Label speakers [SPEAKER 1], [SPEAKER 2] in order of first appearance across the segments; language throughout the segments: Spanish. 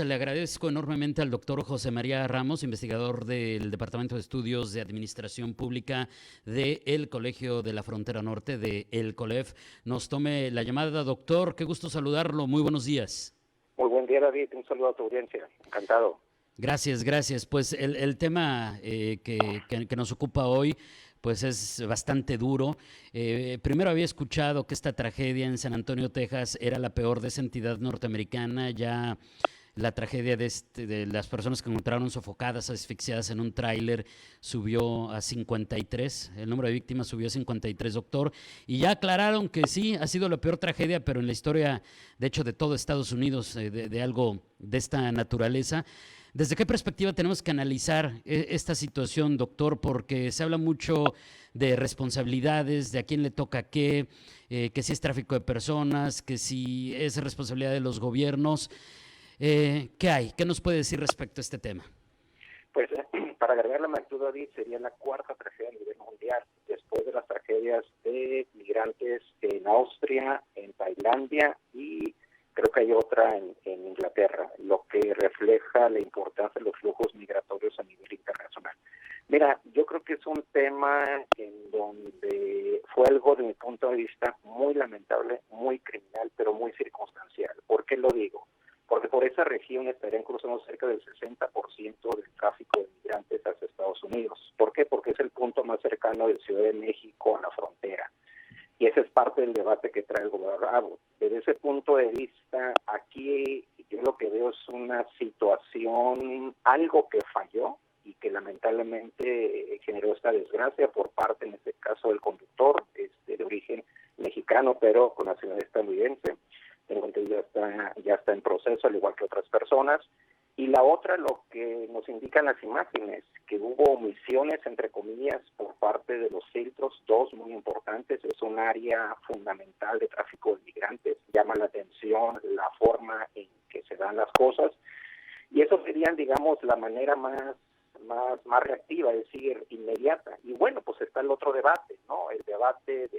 [SPEAKER 1] Le agradezco enormemente al doctor José María Ramos, investigador del Departamento de Estudios de Administración Pública del Colegio de la Frontera Norte de El COLEF. Nos tome la llamada, doctor. Qué gusto saludarlo. Muy buenos días.
[SPEAKER 2] Muy buen día, David. Un saludo a tu audiencia. Encantado.
[SPEAKER 1] Gracias, gracias. Pues el tema que nos ocupa hoy pues es bastante duro. Primero había escuchado que esta tragedia en San Antonio, Texas, era la peor de esa entidad norteamericana. Ya la tragedia de las personas que encontraron sofocadas, asfixiadas en un tráiler, subió a 53. El número de víctimas subió a 53, doctor. Y ya aclararon que sí, ha sido la peor tragedia, pero en la historia, de hecho, de todo Estados Unidos, de algo de esta naturaleza. ¿Desde qué perspectiva tenemos que analizar esta situación, doctor? Porque se habla mucho de responsabilidades, de a quién le toca qué, que si es tráfico de personas, que si es responsabilidad de los gobiernos. ¿Qué hay? ¿Qué nos puede decir respecto a este tema?
[SPEAKER 2] Pues para agregar la magnitud, David, sería la cuarta tragedia a nivel mundial, después de las tragedias de migrantes en Austria, en Tailandia y creo que hay otra en Inglaterra, lo que refleja la importancia de los flujos migratorios a nivel internacional. Mira, yo creo que es un tema en donde fue algo, de mi punto de vista, muy lamentable, muy criminal, pero muy circunstancial. ¿Por qué lo digo? Porque por esa región estarían cruzando cerca del 60% del tráfico de migrantes hacia Estados Unidos. ¿Por qué? Porque es el punto más cercano de Ciudad de México a la frontera. Y ese es parte del debate que trae el gobernador. Desde ese punto de vista, aquí yo lo que veo es una situación, algo que falló y que lamentablemente generó esta desgracia por parte, en este caso, del conductor, de origen mexicano, pero con nacionalidad estadounidense. Tengo entendido ya está en proceso, al igual que otras personas. Y la otra, lo que nos indican las imágenes, que hubo omisiones, entre comillas, por parte de los filtros, dos muy importantes. Es un área fundamental de tráfico de migrantes. Llama la atención la forma en que se dan las cosas. Y eso sería, digamos, la manera más reactiva, es decir, inmediata. Y bueno, pues está el otro debate, ¿no? El debate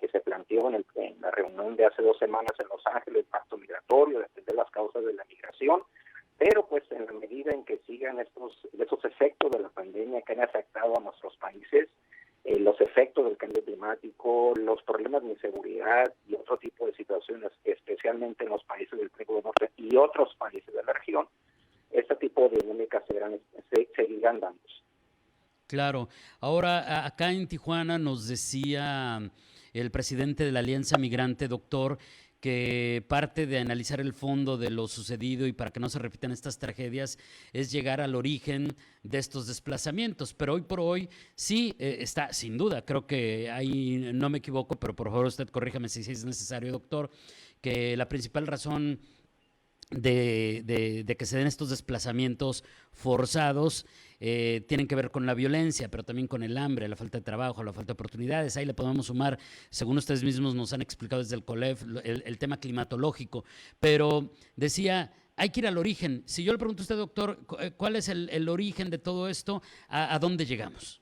[SPEAKER 2] que se planteó en la reunión de hace 2 semanas en Los Ángeles, el pacto migratorio, de atender las causas de la migración, pero pues en la medida en que sigan esos efectos de la pandemia que han afectado a nuestros países, los efectos del cambio climático, los problemas de inseguridad y otro tipo de situaciones, especialmente en los países del Triángulo Norte y otros países de la región, este tipo de dinámicas seguirán dándose.
[SPEAKER 1] Claro. Ahora, acá en Tijuana nos decía el presidente de la Alianza Migrante, doctor, que parte de analizar el fondo de lo sucedido y para que no se repitan estas tragedias es llegar al origen de estos desplazamientos. Pero hoy por hoy sí está, sin duda, creo que ahí no me equivoco, pero por favor usted corríjame si es necesario, doctor, que la principal razón de que se den estos desplazamientos forzados tienen que ver con la violencia, pero también con el hambre, la falta de trabajo, la falta de oportunidades. Ahí le podemos sumar, según ustedes mismos nos han explicado desde el COLEF, el tema climatológico. Pero decía, hay que ir al origen. Si yo le pregunto a usted, doctor, ¿cuál es el origen de todo esto? ¿A dónde llegamos?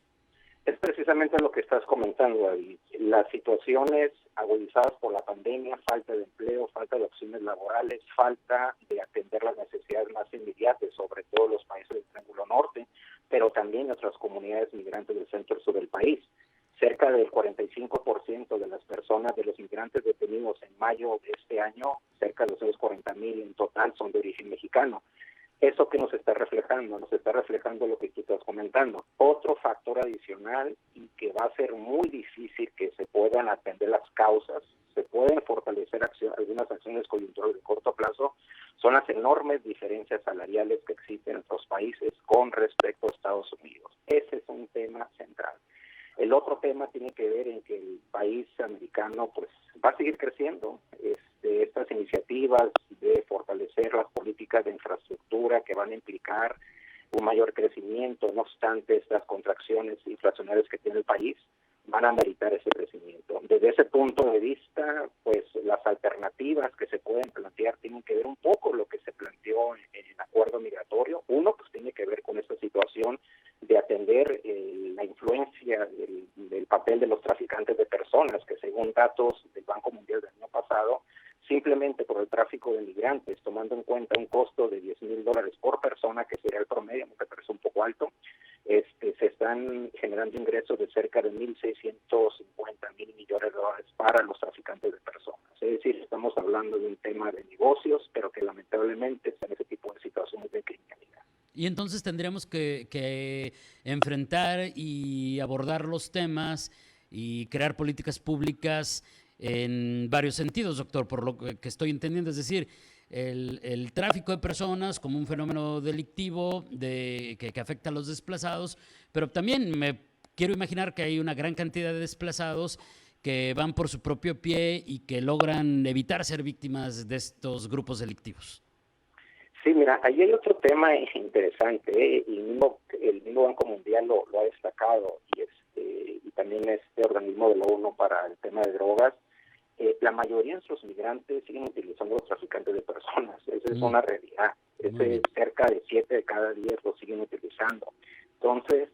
[SPEAKER 2] Es precisamente lo que estás comentando, David. Las situaciones agudizadas por la pandemia, falta de empleo, falta de opciones laborales, falta de atender las necesidades más inmediatas, sobre todo los países del Triángulo Norte, pero también otras comunidades migrantes del centro y sur del país. Cerca del 45% de las personas, de los migrantes detenidos en mayo de este año, cerca de 240,000 en total, son de origen mexicano. ¿Eso que nos está reflejando? Nos está reflejando lo que tú estás comentando. Otro factor adicional y que va a ser muy difícil que se puedan atender las causas, se pueden fortalecer algunas acciones coyunturales de corto plazo, son las enormes diferencias salariales que existen en otros países con respecto a Estados Unidos. Ese es un tema central. El otro tema tiene que ver en que el país americano pues va a seguir creciendo. Estas iniciativas de fortalecer las políticas de infraestructura que van a implicar un mayor crecimiento, no obstante estas contracciones inflacionarias que tiene el país, van a meritar ese crecimiento. Desde ese punto de vista, pues las alternativas que se pueden plantear tienen que ver un poco lo que se planteó en el acuerdo migratorio. Uno, pues tiene que ver con esta situación de atender la influencia del papel de los traficantes de personas, que según datos del Banco Mundial del año pasado, simplemente por el tráfico de migrantes, tomó tomando en cuenta un costo de $10,000 por persona, que sería el promedio, me parece un poco alto, se están generando ingresos de cerca de 1.650 millones de dólares para los traficantes de personas. Es decir, estamos hablando de un tema de negocios, pero que lamentablemente está en ese tipo de situaciones de criminalidad.
[SPEAKER 1] Y entonces tendríamos que enfrentar y abordar los temas y crear políticas públicas en varios sentidos, doctor, por lo que estoy entendiendo. Es decir, el tráfico de personas como un fenómeno delictivo que afecta a los desplazados, pero también me quiero imaginar que hay una gran cantidad de desplazados que van por su propio pie y que logran evitar ser víctimas de estos grupos delictivos.
[SPEAKER 2] Sí, mira, ahí hay otro tema interesante, el mismo Banco Mundial lo ha destacado, y también este organismo de la ONU para el tema de drogas. La mayoría de nuestros migrantes siguen utilizando los traficantes de personas. Esa es una realidad. Cerca de 7 de cada 10 lo siguen utilizando. Entonces,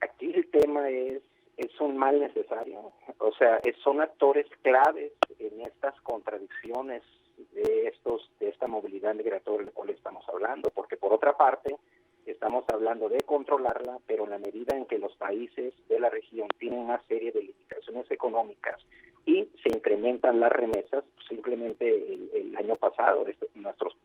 [SPEAKER 2] aquí el tema es un mal necesario. O sea, son actores claves en estas contradicciones de esta movilidad migratoria de la cual estamos hablando, porque por otra parte estamos hablando de controlarla, pero en la medida en que los países de la región tienen una serie de limitaciones económicas y se incrementan las remesas, simplemente el año pasado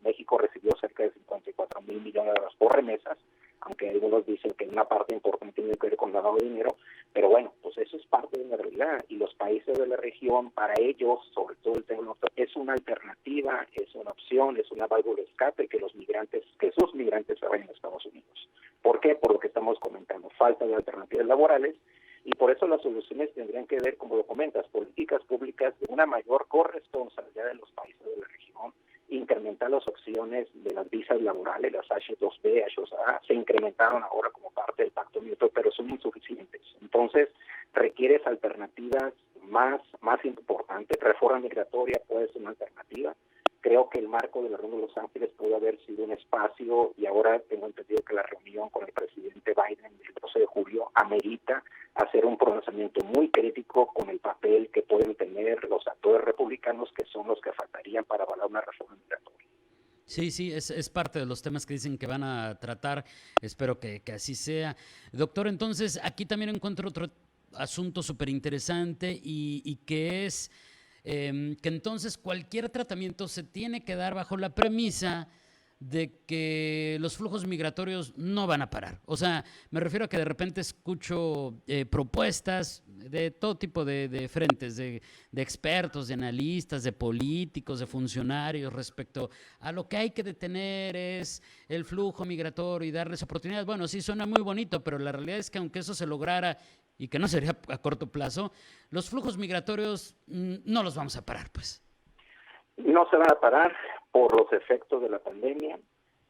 [SPEAKER 2] México recibió cerca de 54,000 millones de dólares por remesas, aunque algunos dicen que una parte importante tiene que ver con lavado de dinero, pero bueno, pues eso es parte de la realidad, y los países de la región, para ellos, sobre todo el tema es una alternativa, es una opción, es una válvula de escape que sus migrantes se vayan a Estados Unidos. ¿Por qué? Por lo que estamos comentando, falta de alternativas laborales, y por eso las soluciones tendrían que ver, como lo comentas, políticas públicas de una mayor corresponsabilidad de los países de la región, incrementar las opciones de las visas laborales, las H2B, H2A, se incrementaron ahora como parte del Pacto Mutuo, pero son insuficientes. Entonces, requieres alternativas más importantes. Reforma migratoria puede ser una alternativa. Creo que el marco de la reunión de Los Ángeles pudo haber sido un espacio, y ahora tengo entendido que la reunión con el presidente Biden el 12 de julio amerita hacer un pronunciamiento muy crítico con el papel que pueden tener los actores republicanos, que son los que faltarían para avalar una reforma migratoria.
[SPEAKER 1] Sí, es parte de los temas que dicen que van a tratar. Espero que así sea. Doctor, entonces aquí también encuentro otro asunto súper interesante y que es que entonces cualquier tratamiento se tiene que dar bajo la premisa de que los flujos migratorios no van a parar. O sea, me refiero a que de repente escucho propuestas de todo tipo de frentes, de expertos, de analistas, de políticos, de funcionarios respecto a lo que hay que detener es el flujo migratorio y darles oportunidades. Bueno, sí, suena muy bonito, pero la realidad es que aunque eso se lograra y que no sería a corto plazo, los flujos migratorios no los vamos a parar, pues.
[SPEAKER 2] No se van a parar por los efectos de la pandemia,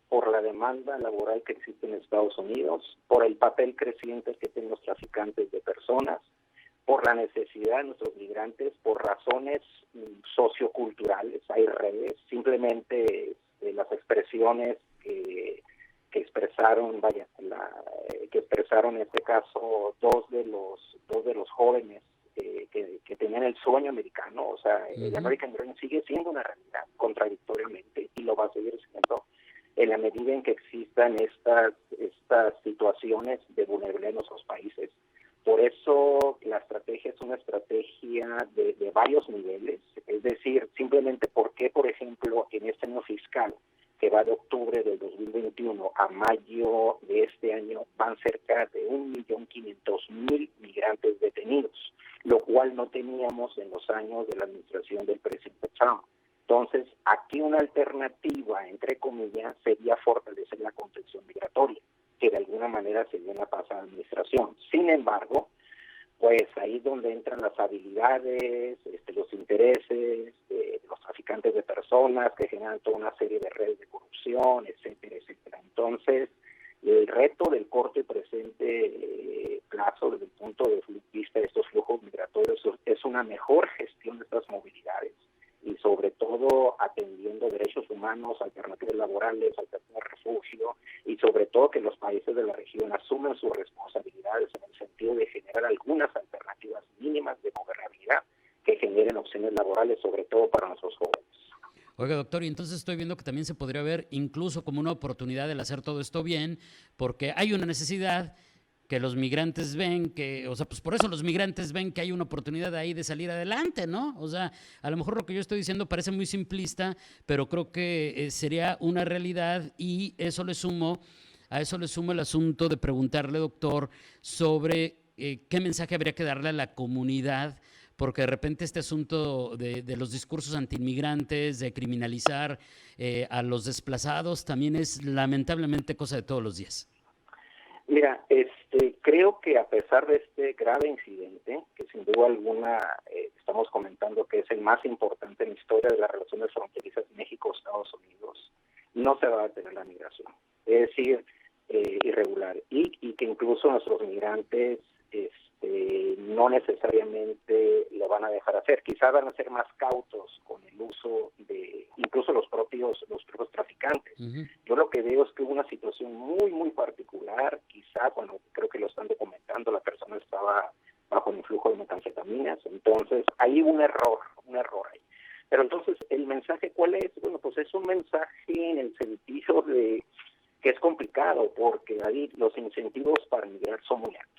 [SPEAKER 2] por la demanda laboral que existe en Estados Unidos, por el papel creciente que tienen los traficantes de personas, por la necesidad de nuestros migrantes, por razones socioculturales. Hay redes, simplemente las expresiones que expresaron, que expresaron en este caso dos de los jóvenes que tenían el sueño americano. O sea, el American Dream sigue siendo una realidad, contradictoriamente, y lo va a seguir siendo en la medida en que existan estas situaciones de vulnerabilidad en nuestros países. Por eso la estrategia es una estrategia de varios niveles, es decir, simplemente porque, por ejemplo, en este año fiscal, que va de octubre del 2021 a mayo de este año, van cerca de 1.500.000 migrantes detenidos, lo cual no teníamos en los años de la administración del presidente Trump. Entonces, aquí una alternativa, entre comillas, sería fortalecer la contención migratoria, que de alguna manera se dio en la pasada administración. Sin embargo, pues ahí es donde entran las habilidades, los intereses de los traficantes de personas, que generan toda una serie de redes de corrupción, etcétera, etcétera. Entonces, el reto del corto y presente plazo, desde el punto de vista de estos flujos migratorios, es una mejor gestión de estas movilidades, y sobre todo atendiendo derechos humanos, alternativas laborales, alternativas de refugio, y sobre todo que los países de la región asuman sus responsabilidades en el sentido de generar algunas alternativas mínimas de gobernabilidad que generen opciones laborales, sobre todo para nuestros jóvenes.
[SPEAKER 1] Oiga, doctor, y entonces estoy viendo que también se podría ver incluso como una oportunidad el hacer todo esto bien, porque hay una necesidad que los migrantes ven que, o sea, pues por eso los migrantes ven que hay una oportunidad ahí de salir adelante, ¿no? O sea, a lo mejor lo que yo estoy diciendo parece muy simplista, pero creo que sería una realidad y a eso le sumo el asunto de preguntarle, doctor, sobre qué mensaje habría que darle a la comunidad, porque de repente este asunto de los discursos antiinmigrantes, de criminalizar a los desplazados, también es lamentablemente cosa de todos los días.
[SPEAKER 2] Mira, creo que a pesar de este grave incidente, que sin duda alguna estamos comentando que es el más importante en la historia de las relaciones fronterizas México-Estados Unidos, no se va a detener la migración. Es decir, irregular. Y que incluso nuestros migrantes no necesariamente lo van a dejar hacer. Quizá van a ser más cautos con el uso de incluso los propios traficantes.
[SPEAKER 1] Uh-huh.
[SPEAKER 2] Yo lo que veo es que hubo una situación muy, muy particular. Quizá, cuando creo que lo están documentando, la persona estaba bajo el influjo de metanfetaminas. Entonces, ahí hubo un error ahí. Pero entonces, ¿el mensaje cuál es? Bueno, pues es un mensaje en el sentido de que es complicado, porque ahí los incentivos para migrar son muy altos.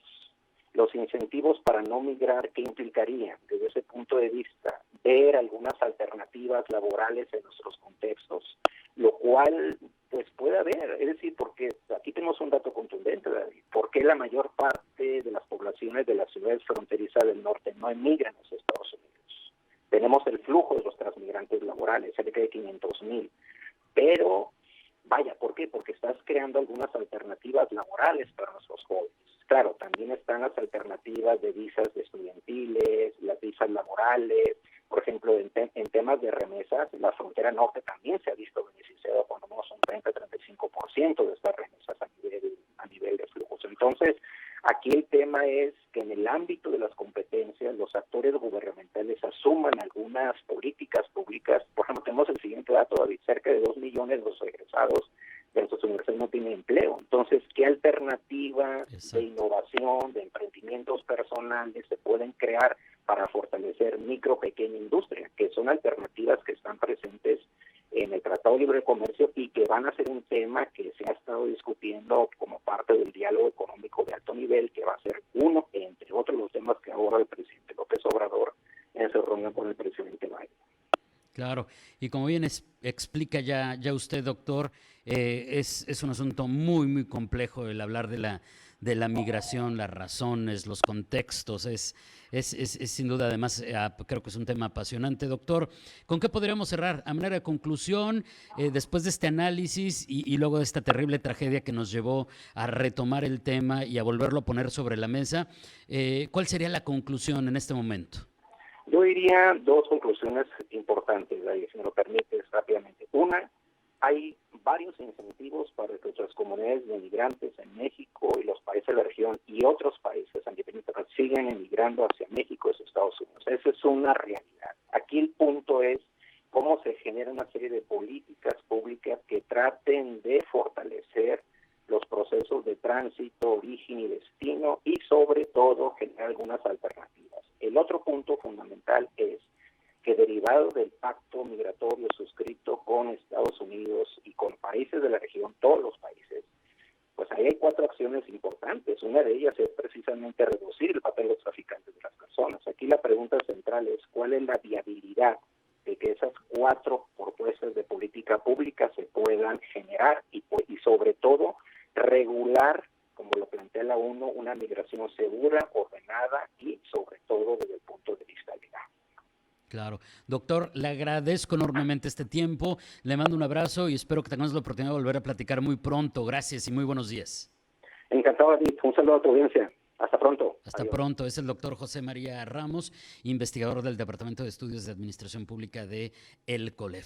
[SPEAKER 2] Los incentivos para no migrar, ¿qué implicarían? Desde ese punto de vista, ver algunas alternativas laborales en nuestros contextos, lo cual pues puede haber, es decir, porque aquí tenemos un dato contundente, David, ¿por qué la mayor parte de las poblaciones de las ciudades fronterizas del norte no emigran a los Estados Unidos? Tenemos el flujo de los transmigrantes laborales, cerca de 500,000, pero vaya, ¿por qué? Porque estás creando algunas alternativas laborales para nuestros jóvenes. Claro, también están las alternativas de visas estudiantiles, las visas laborales. Por ejemplo, en temas de remesas, la frontera norte también se ha visto beneficiada con unos un 30-35% de estas remesas a nivel de flujos. Entonces, aquí el tema es que en el ámbito de las competencias, los actores gubernamentales asuman algunas políticas públicas. Por ejemplo, tenemos el siguiente dato, David, cerca de 2 millones de los egresados de nuestras universidades no tienen empleo. Entonces, ¿qué alternativa de innovación, de emprendimientos personales se pueden crear para fortalecer micro, pequeña industria? Que son alternativas que están presentes en el Tratado de Libre Comercio y que van a ser un tema que se ha estado discutiendo como parte del diálogo económico de alto nivel, que va a ser uno, entre otros, los temas que aborda el presidente López Obrador en su reunión con el presidente Biden.
[SPEAKER 1] Claro, y como bien explica ya usted, doctor, es un asunto muy, muy complejo el hablar de la migración, las razones, los contextos, es sin duda, además, creo que es un tema apasionante. Doctor, ¿con qué podríamos cerrar? A manera de conclusión, después de este análisis y luego de esta terrible tragedia que nos llevó a retomar el tema y a volverlo a poner sobre la mesa, ¿cuál sería la conclusión en este momento?
[SPEAKER 2] Yo diría dos conclusiones importantes, si me lo permites rápidamente. Una, hay varios incentivos para que nuestras comunidades de migrantes en México y los países de la región y otros países sigan emigrando hacia México y Estados Unidos. Esa es una realidad. Aquí el punto es cómo se genera una serie de políticas públicas que traten de fortalecer los procesos de tránsito, origen y destino y sobre todo generar algunas alternativas. El otro punto fundamental es que derivado del pacto migratorio suscrito con Estados Unidos y con países de la región, todos los países, pues ahí hay 4 acciones importantes. Una de ellas es precisamente reducir el papel de los traficantes de las personas. Aquí la pregunta central es cuál es la viabilidad de que esas 4 propuestas de política pública se puedan generar y sobre todo regular, como lo plantea la ONU, una migración segura, ordenada y sobre todo desde el punto de vista legal.
[SPEAKER 1] Claro. Doctor, le agradezco enormemente este tiempo, le mando un abrazo y espero que tengamos la oportunidad de volver a platicar muy pronto. Gracias y muy buenos días.
[SPEAKER 2] Encantado, David. Un saludo a tu audiencia. Hasta pronto.
[SPEAKER 1] Hasta
[SPEAKER 2] Adiós.
[SPEAKER 1] pronto. Es el doctor José María Ramos, investigador del Departamento de Estudios de Administración Pública de el COLEF.